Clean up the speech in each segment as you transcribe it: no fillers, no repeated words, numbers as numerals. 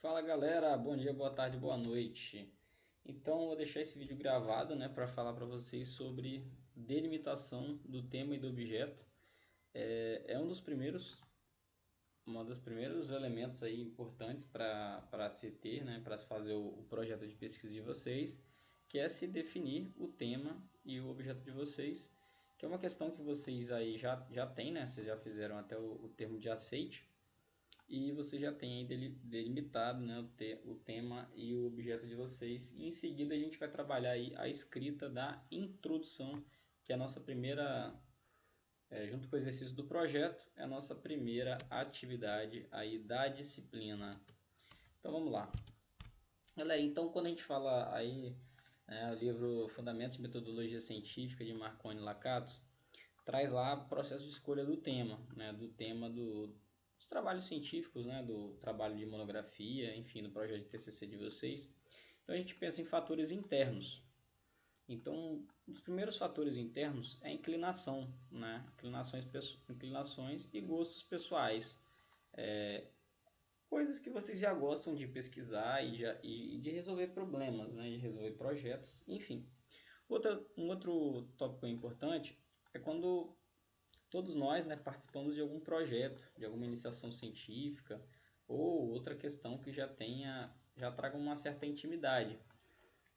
Fala galera, bom dia, boa tarde, boa noite. Então eu vou deixar esse vídeo gravado, né, para falar para vocês sobre delimitação do tema e do objeto. É um dos primeiros, uma dos primeiros elementos aí importantes para se ter, né, para se fazer o projeto de pesquisa de vocês, que é se definir o tema e o objeto de vocês, que é uma questão que vocês aí já têm, né, vocês já fizeram até o termo de aceite. E você já tem aí delimitado, né, o tema e o objeto de vocês. E em seguida a gente vai trabalhar aí a escrita da introdução, que é a nossa primeira, junto com o exercício do projeto, é a nossa primeira atividade aí da disciplina. Então vamos lá. Galera, então quando a gente fala aí, o livro Fundamentos de Metodologia Científica de Marconi e Lakatos, traz lá o processo de escolha do tema, né, do tema dos trabalhos científicos, né, do trabalho de monografia, enfim, do projeto de TCC de vocês. Então a gente pensa em fatores internos. Então, um dos primeiros fatores internos é a inclinação, né, inclinações e gostos pessoais. Coisas que vocês já gostam de pesquisar e de resolver problemas, né, de resolver projetos, enfim. Um outro tópico importante é quando todos nós, né, participamos de algum projeto, de alguma iniciação científica ou outra questão que já traga uma certa intimidade.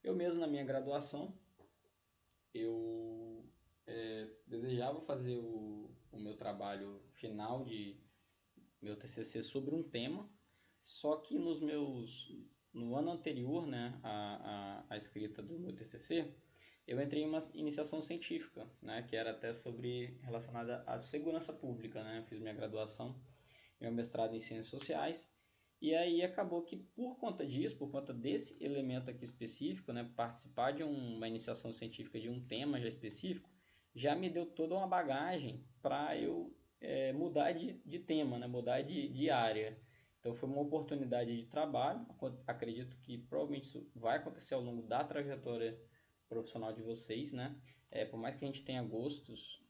Eu mesmo na minha graduação, eu desejava fazer o meu trabalho final de meu TCC sobre um tema, só que no ano anterior, né, à escrita do meu TCC, eu entrei em uma iniciação científica, né, que era até relacionada à segurança pública, né, eu fiz minha graduação, meu mestrado em ciências sociais, e aí acabou que por conta disso, por conta desse elemento aqui específico, né, participar de uma iniciação científica de um tema já específico, já me deu toda uma bagagem para eu mudar de tema, né, mudar de área. Então foi uma oportunidade de trabalho, acredito que provavelmente isso vai acontecer ao longo da trajetória profissional de vocês, né? Por mais que a gente tenha gostos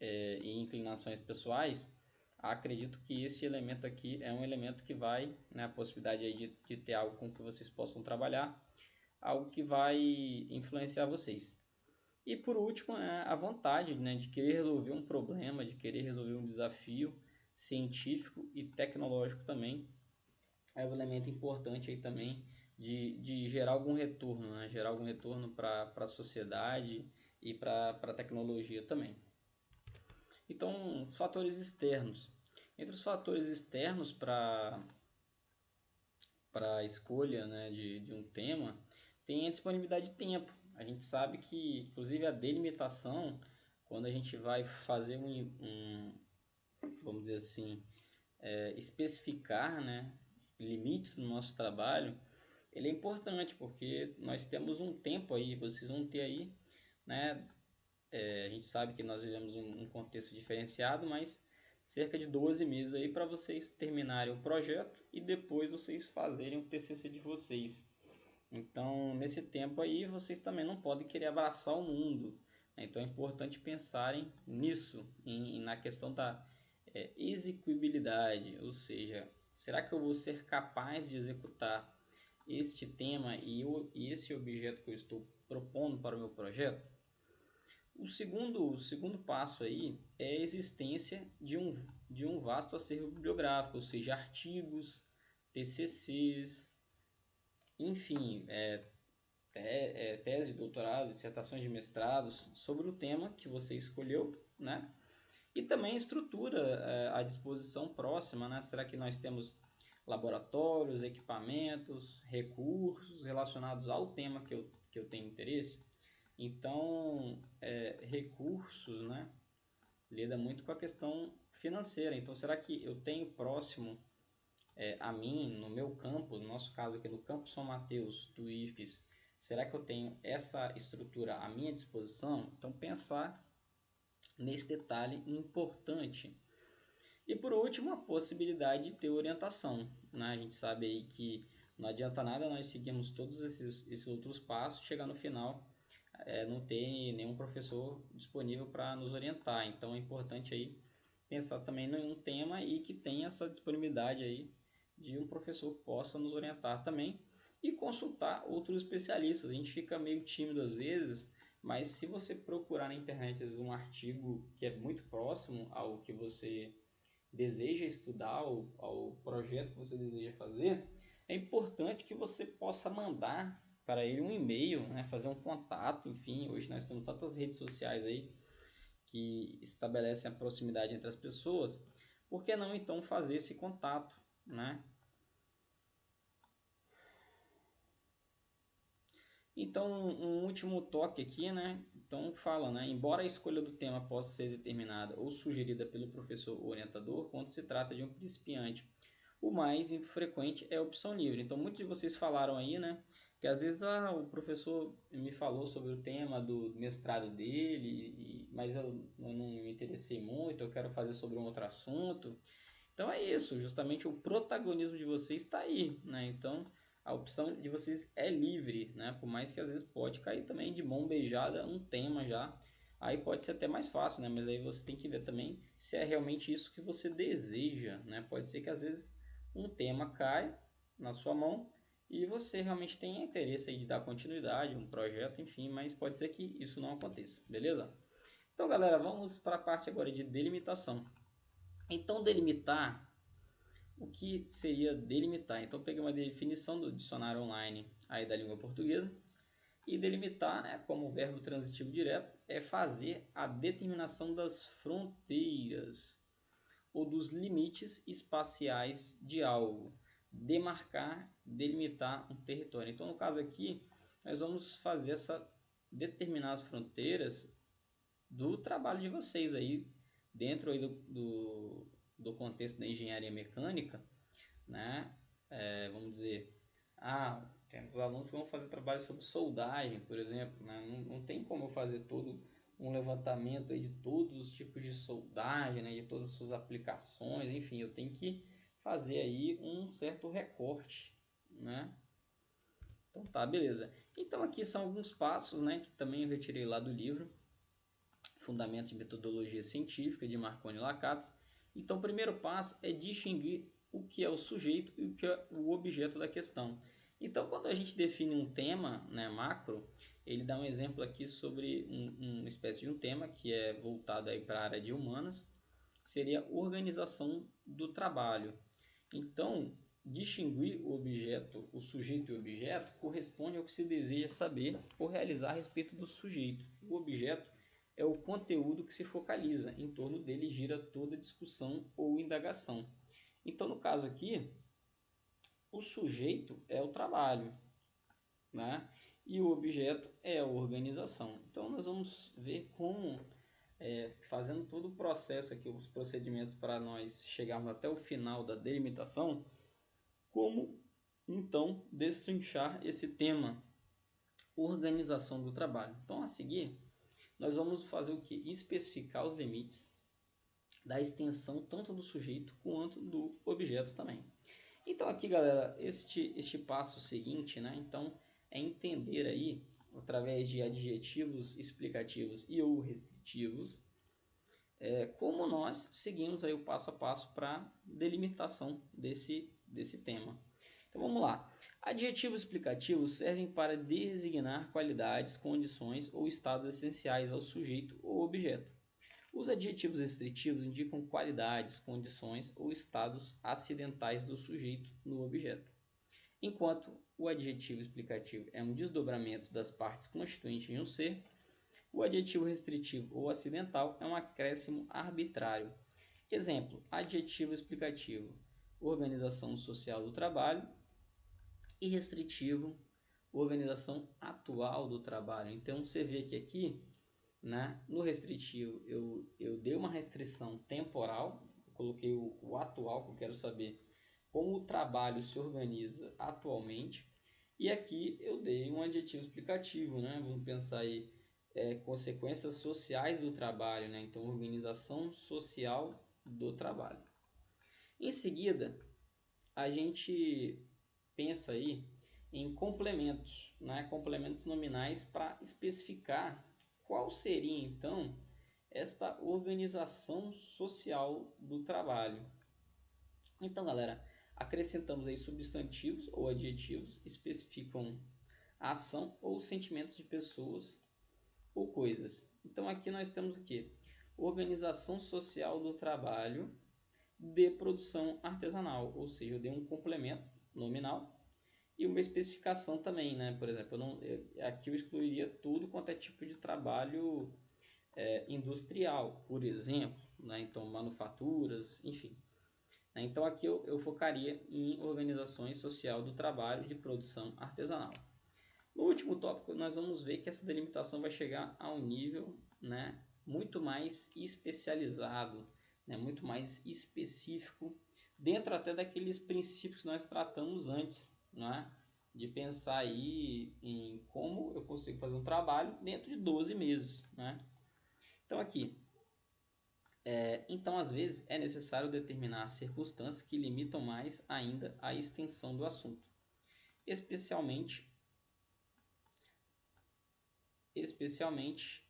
e inclinações pessoais, acredito que esse elemento aqui é um elemento que vai, né, a possibilidade aí de ter algo com que vocês possam trabalhar, algo que vai influenciar vocês. E por último, a vontade, né, de querer resolver um problema, de querer resolver um desafio científico e tecnológico também, é um elemento importante aí também de gerar algum retorno, né? Gerar algum retorno para a sociedade e para a tecnologia também. Então, fatores externos. Entre os fatores externos para a escolha, né, de um tema, tem a disponibilidade de tempo. A gente sabe que, inclusive, a delimitação, quando a gente vai fazer vamos dizer assim, especificar, né, limites no nosso trabalho, ele é importante porque nós temos um tempo aí, vocês vão ter aí, né, a gente sabe que nós vivemos um contexto diferenciado, mas cerca de 12 meses aí para vocês terminarem o projeto e depois vocês fazerem o TCC de vocês. Então, nesse tempo aí, vocês também não podem querer abraçar o mundo. Então, é importante pensarem nisso, na questão da execuibilidade, ou seja, será que eu vou ser capaz de executar este tema e esse objeto que eu estou propondo para o meu projeto? O segundo passo aí é a existência de um vasto acervo bibliográfico, ou seja, artigos, TCCs, enfim, tese de doutorado, dissertações de mestrados sobre o tema que você escolheu, né? E também estrutura à disposição próxima, né? Será que nós temos laboratórios, equipamentos, recursos relacionados ao tema que eu tenho interesse? Então, recursos, né? Lida muito com a questão financeira. Então, será que eu tenho próximo a mim, no meu campo, no nosso caso aqui no Campo São Mateus, do IFES, será que eu tenho essa estrutura à minha disposição? Então, pensar nesse detalhe importante. E por último, a possibilidade de ter orientação, né? A gente sabe aí que não adianta nada nós seguirmos todos esses outros passos, chegar no final não ter nenhum professor disponível para nos orientar. Então é importante aí pensar também em um tema e que tenha essa disponibilidade aí de um professor que possa nos orientar também e consultar outros especialistas. A gente fica meio tímido às vezes, mas se você procurar na internet às vezes, um artigo que é muito próximo ao que você deseja estudar, ao projeto que você deseja fazer, é importante que você possa mandar para ele um e-mail, né, fazer um contato, enfim, hoje nós temos tantas redes sociais aí que estabelecem a proximidade entre as pessoas, por que não então fazer esse contato, né? Então, um último toque aqui, né? Então, fala, né? Embora a escolha do tema possa ser determinada ou sugerida pelo professor ou orientador, quando se trata de um principiante, o mais frequente é a opção livre. Então, muitos de vocês falaram aí, né? Que às vezes o professor me falou sobre o tema do mestrado dele, mas eu não me interessei muito, eu quero fazer sobre um outro assunto. Então é isso, justamente o protagonismo de vocês está aí, né? Então a opção de vocês é livre, né? Por mais que às vezes pode cair também de mão beijada um tema já, aí pode ser até mais fácil, né? Mas aí você tem que ver também se é realmente isso que você deseja, né? Pode ser que às vezes um tema caia na sua mão e você realmente tenha interesse aí de dar continuidade, um projeto, enfim, mas pode ser que isso não aconteça, beleza? Então, galera, vamos para a parte agora de delimitação. Então, delimitar, o que seria delimitar? Então, peguei uma definição do dicionário online aí da língua portuguesa e delimitar, né, como verbo transitivo direto, é fazer a determinação das fronteiras ou dos limites espaciais de algo, demarcar, delimitar um território. Então, no caso aqui, nós vamos fazer determinar as fronteiras do trabalho de vocês aí, dentro aí do contexto da engenharia mecânica, né? Vamos dizer, temos alunos que vão fazer trabalho sobre soldagem, por exemplo, né? Não tem como eu fazer todo um levantamento aí de todos os tipos de soldagem, né? De todas as suas aplicações, enfim, eu tenho que fazer aí um certo recorte, né? Então tá, beleza. Então aqui são alguns passos, né? Que também eu retirei lá do livro, Fundamentos de Metodologia Científica, de Marconi e Lakatos. Então, o primeiro passo é distinguir o que é o sujeito e o que é o objeto da questão. Então, quando a gente define um tema, né, macro, ele dá um exemplo aqui sobre uma espécie de um tema que é voltado para a área de humanas, seria organização do trabalho. Então, distinguir o objeto, o sujeito e o objeto, corresponde ao que se deseja saber ou realizar a respeito do sujeito. O objeto é o conteúdo que se focaliza, em torno dele gira toda discussão ou indagação. Então, no caso aqui, o sujeito é o trabalho, né? E o objeto é a organização. Então, nós vamos ver como, fazendo todo o processo aqui, os procedimentos para nós chegarmos até o final da delimitação, como então destrinchar esse tema, organização do trabalho. Então, a seguir, nós vamos fazer o que? Especificar os limites da extensão tanto do sujeito quanto do objeto também. Então aqui, galera, este passo seguinte, né? Então é entender aí, através de adjetivos explicativos e ou restritivos, como nós seguimos aí o passo a passo para delimitação desse tema. Então vamos lá. Adjetivos explicativos servem para designar qualidades, condições ou estados essenciais ao sujeito ou objeto. Os adjetivos restritivos indicam qualidades, condições ou estados acidentais do sujeito no objeto. Enquanto o adjetivo explicativo é um desdobramento das partes constituintes de um ser, o adjetivo restritivo ou acidental é um acréscimo arbitrário. Exemplo: adjetivo explicativo: organização social do trabalho, e restritivo: organização atual do trabalho. Então você vê que aqui, né, no restritivo eu dei uma restrição temporal, coloquei o atual, que eu quero saber como o trabalho se organiza atualmente, e aqui eu dei um adjetivo explicativo, né? Vamos pensar aí, consequências sociais do trabalho, né? Então, organização social do trabalho. Em seguida, a gente pensa aí em complementos, né? Complementos nominais para especificar qual seria então esta organização social do trabalho. Então, galera, Acrescentamos aí substantivos ou adjetivos, especificam a ação ou sentimentos de pessoas ou coisas. Então aqui nós temos o que? Organização social do trabalho de produção artesanal, ou seja, eu dei um complemento nominal e uma especificação também, né? Por exemplo, aqui eu excluiria tudo quanto é tipo de trabalho industrial, por exemplo, né? Então manufaturas, enfim. Então aqui eu focaria em organizações social do trabalho de produção artesanal. No último tópico, nós vamos ver que essa delimitação vai chegar a um nível, né, muito mais especializado, né, muito mais específico, dentro até daqueles princípios que nós tratamos antes, né, de pensar aí em como eu consigo fazer um trabalho dentro de 12 meses. Né? Então aqui, então às vezes é necessário determinar circunstâncias que limitam mais ainda a extensão do assunto, especialmente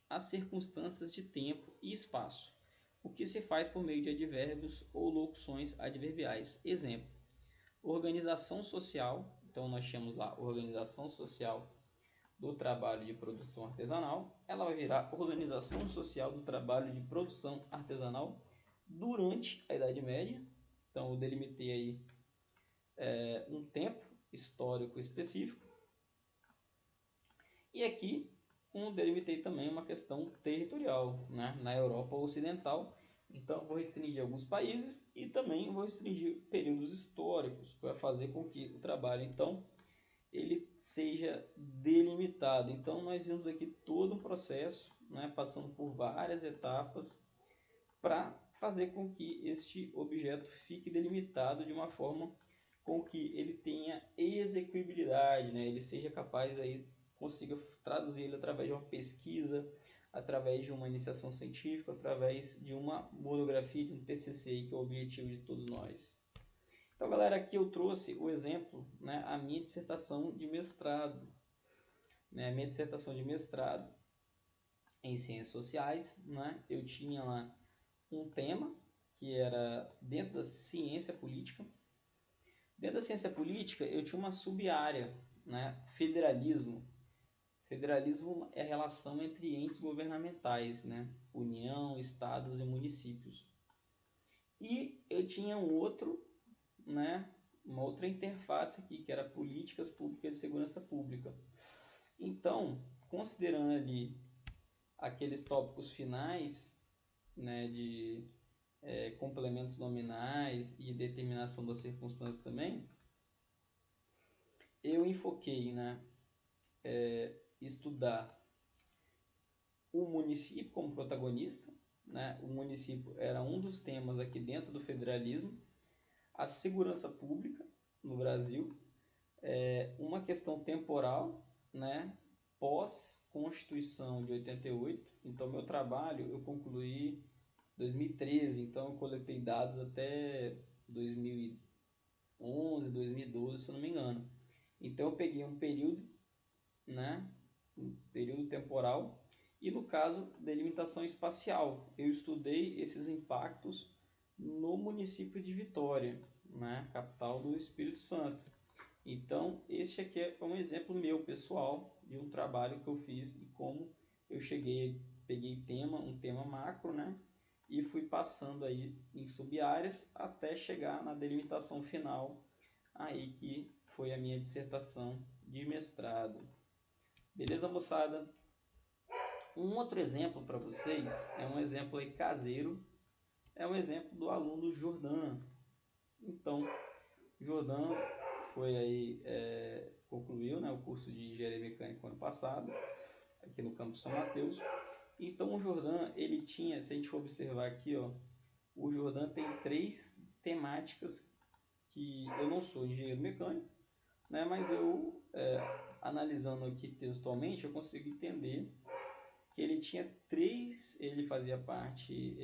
as circunstâncias de tempo e espaço, o que se faz por meio de advérbios ou locuções adverbiais. Exemplo, organização social, então nós tínhamos lá organização social do trabalho de produção artesanal, ela vai virar organização social do trabalho de produção artesanal durante a Idade Média. Então eu delimitei aí um tempo histórico específico. E aqui delimitei também uma questão territorial, né? Na Europa Ocidental. Então, vou restringir alguns países e também vou restringir períodos históricos, para fazer com que o trabalho, então, ele seja delimitado. Então, nós vimos aqui todo um processo, né? Passando por várias etapas, para fazer com que este objeto fique delimitado de uma forma com que ele tenha execuibilidade, né? Ele seja capaz aí consiga traduzir ele através de uma pesquisa, através de uma iniciação científica, através de uma monografia, de um TCC, que é o objetivo de todos nós. Então, galera, aqui eu trouxe o exemplo, né, a minha dissertação de mestrado. Né, a minha dissertação de mestrado em Ciências Sociais, né, eu tinha lá um tema que era dentro da ciência política. Dentro da ciência política, eu tinha uma sub-área, né, federalismo. Federalismo é a relação entre entes governamentais, né? União, estados e municípios. E eu tinha né? Uma outra interface aqui, que era políticas públicas de segurança pública. Então, considerando ali aqueles tópicos finais, né, de complementos nominais e determinação das circunstâncias também, eu enfoquei, né, estudar o município como protagonista, né? O município era um dos temas aqui dentro do federalismo, a segurança pública no Brasil, uma questão temporal, né? Pós-Constituição de 88, então meu trabalho eu concluí em 2013, então eu coletei dados até 2011, 2012, se eu não me engano. Então eu peguei um período, né? Um período temporal, e no caso, delimitação espacial. Eu estudei esses impactos no município de Vitória, né, capital do Espírito Santo. Então, este aqui é um exemplo meu, pessoal, de um trabalho que eu fiz e como eu peguei um tema macro, né, e fui passando aí em sub-áreas até chegar na delimitação final, aí que foi a minha dissertação de mestrado. Beleza, moçada? Um outro exemplo para vocês é um exemplo aí caseiro, é um exemplo do aluno Jordan. Então, Jordan foi aí, concluiu, né, o curso de Engenharia Mecânica ano passado, aqui no campus São Mateus. Então, o Jordan, ele tinha, se a gente for observar aqui, ó, o Jordan tem 3 temáticas que eu não sou engenheiro mecânico, né, mas eu, analisando aqui textualmente, eu consigo entender que ele tinha ele fazia parte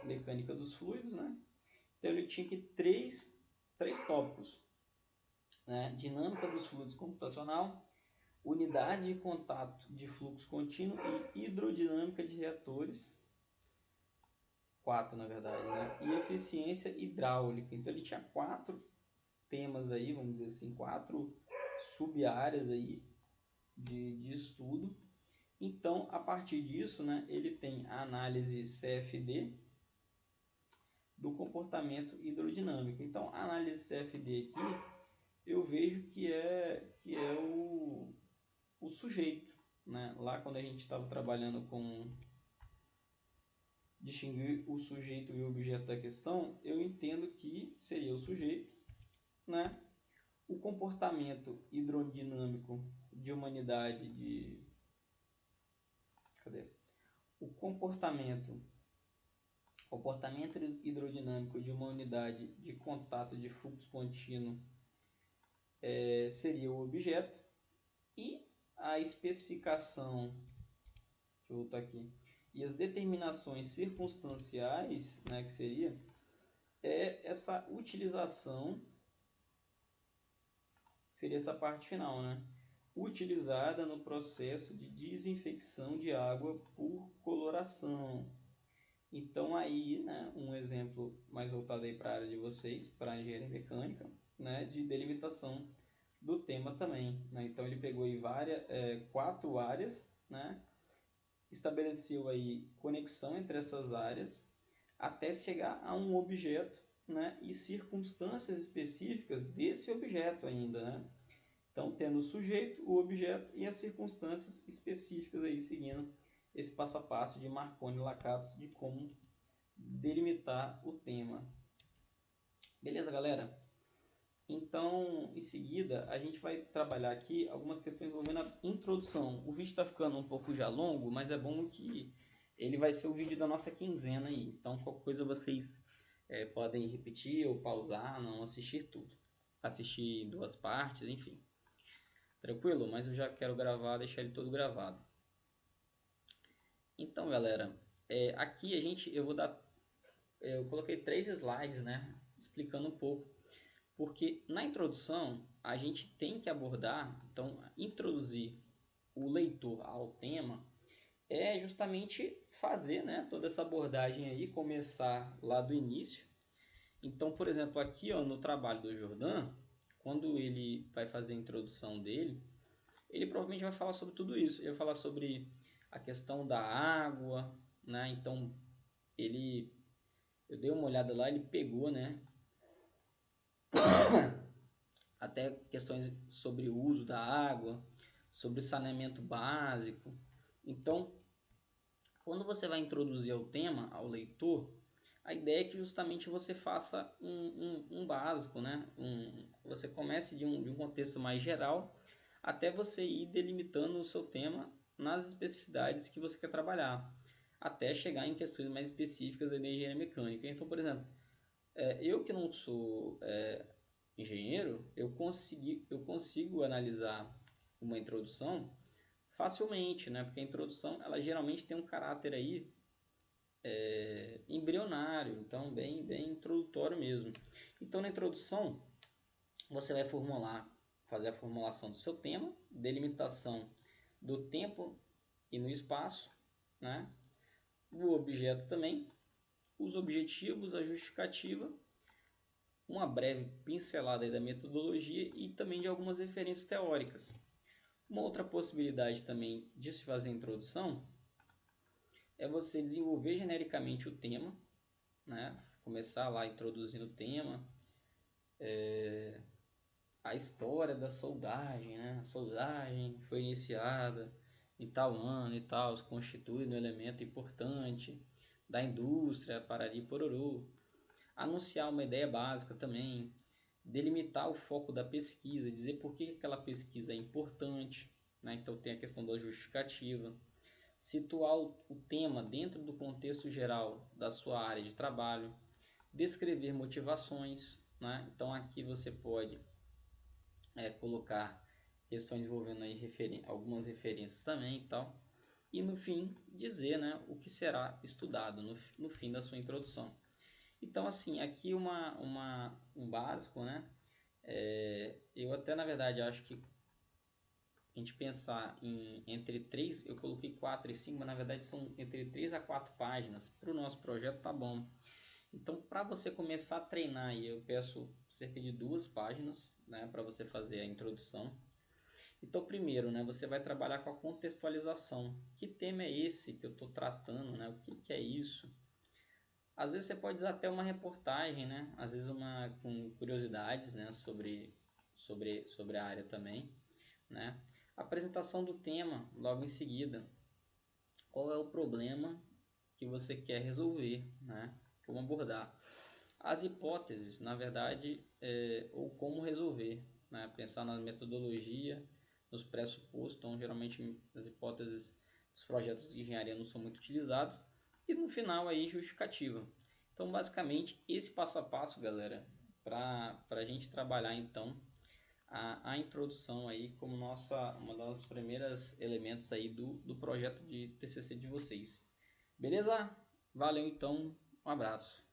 mecânica dos fluidos, né? Então ele tinha que três tópicos, né? Dinâmica dos fluidos computacional, unidade de contato de fluxo contínuo e hidrodinâmica de reatores, 4 na verdade, né? E eficiência hidráulica. Então ele tinha 4 temas aí, vamos dizer assim, 4 sub-áreas aí de estudo. Então, a partir disso, né, ele tem a análise CFD do comportamento hidrodinâmico. Então, a análise CFD aqui, eu vejo que é o sujeito, né? Lá quando a gente estava trabalhando com distinguir o sujeito e o objeto da questão, eu entendo que seria o sujeito, né? O comportamento hidrodinâmico de uma unidade de... Cadê? O comportamento hidrodinâmico de uma unidade de contato de fluxo contínuo seria o objeto, e a especificação, deixa eu voltar aqui, e as determinações circunstanciais, né, que seria essa utilização, seria essa parte final, né, utilizada no processo de desinfecção de água por coloração. Então aí, né, um exemplo mais voltado aí para a área de vocês, para a engenharia mecânica, né, de delimitação do tema também, né? Então ele pegou aí 4 áreas, né, estabeleceu aí conexão entre essas áreas até chegar a um objeto, né, e circunstâncias específicas desse objeto ainda, né? Então tendo o sujeito, o objeto e as circunstâncias específicas aí seguindo esse passo a passo de Marconi e Lakatos de como delimitar o tema. Beleza, galera? Então, em seguida, a gente vai trabalhar aqui algumas questões envolvendo a introdução. O vídeo está ficando um pouco já longo, mas é bom que ele vai ser o vídeo da nossa quinzena aí. Então, qualquer coisa vocês podem repetir ou pausar, não assistir tudo. Assistir em 2 partes, enfim. Tranquilo? Mas eu já quero gravar, deixar ele todo gravado. Então, galera, aqui eu coloquei 3 slides, né, explicando um pouco, porque na introdução a gente tem que abordar, então introduzir o leitor ao tema é justamente fazer, né, toda essa abordagem aí, começar lá do início. Então, por exemplo, aqui ó, no trabalho do Jordan, quando ele vai fazer a introdução dele, ele provavelmente vai falar sobre tudo isso. Ele vai falar sobre a questão da água, né? Então, eu dei uma olhada lá, ele pegou, né, até questões sobre o uso da água, sobre saneamento básico. Então, quando você vai introduzir o tema ao leitor, a ideia é que justamente você faça um básico, né? Você comece de um contexto mais geral até você ir delimitando o seu tema nas especificidades que você quer trabalhar, até chegar em questões mais específicas da engenharia mecânica. Então, por exemplo, eu que não sou engenheiro, eu consigo analisar uma introdução facilmente, né? Porque a introdução ela geralmente tem um caráter aí embrionário, então bem introdutório mesmo. Então na introdução você vai fazer a formulação do seu tema, delimitação do tempo e no espaço, né? O objeto também, os objetivos, a justificativa, uma breve pincelada aí da metodologia e também de algumas referências teóricas. Uma outra possibilidade também de se fazer a introdução é você desenvolver genericamente o tema, né? Começar lá introduzindo o tema, a história da soldagem, né? A soldagem foi iniciada em tal ano e tal, se constitui um elemento importante da indústria, parari pororô. Anunciar uma ideia básica também, delimitar o foco da pesquisa, dizer por que aquela pesquisa é importante, né? Então tem a questão da justificativa, situar o tema dentro do contexto geral da sua área de trabalho, descrever motivações, né? Então aqui você pode colocar questões envolvendo aí algumas referências também e tal, e no fim dizer, né, o que será estudado no fim da sua introdução. Então assim, aqui um básico, né? Eu até na verdade acho que a gente pensar entre 3, eu coloquei 4 e 5, mas na verdade são entre 3 a 4 páginas. Para o nosso projeto tá bom. Então, para você começar a treinar, aí, eu peço cerca de 2 páginas, né, para você fazer a introdução. Então, primeiro, né, você vai trabalhar com a contextualização. Que tema é esse que eu estou tratando, né? O que é isso? Às vezes você pode usar até uma reportagem, né? Às vezes com curiosidades, né, sobre a área também, né? Apresentação do tema logo em seguida. Qual é o problema que você quer resolver, né? Como abordar. As hipóteses, na verdade, ou como resolver, né? Pensar na metodologia, nos pressupostos. Então, geralmente, as hipóteses dos projetos de engenharia não são muito utilizados. E no final, aí, justificativa. Então, basicamente, esse passo a passo, galera, para a gente trabalhar, então, a introdução aí como uma das primeiras elementos aí do projeto de TCC de vocês. Beleza? Valeu, então. Um abraço.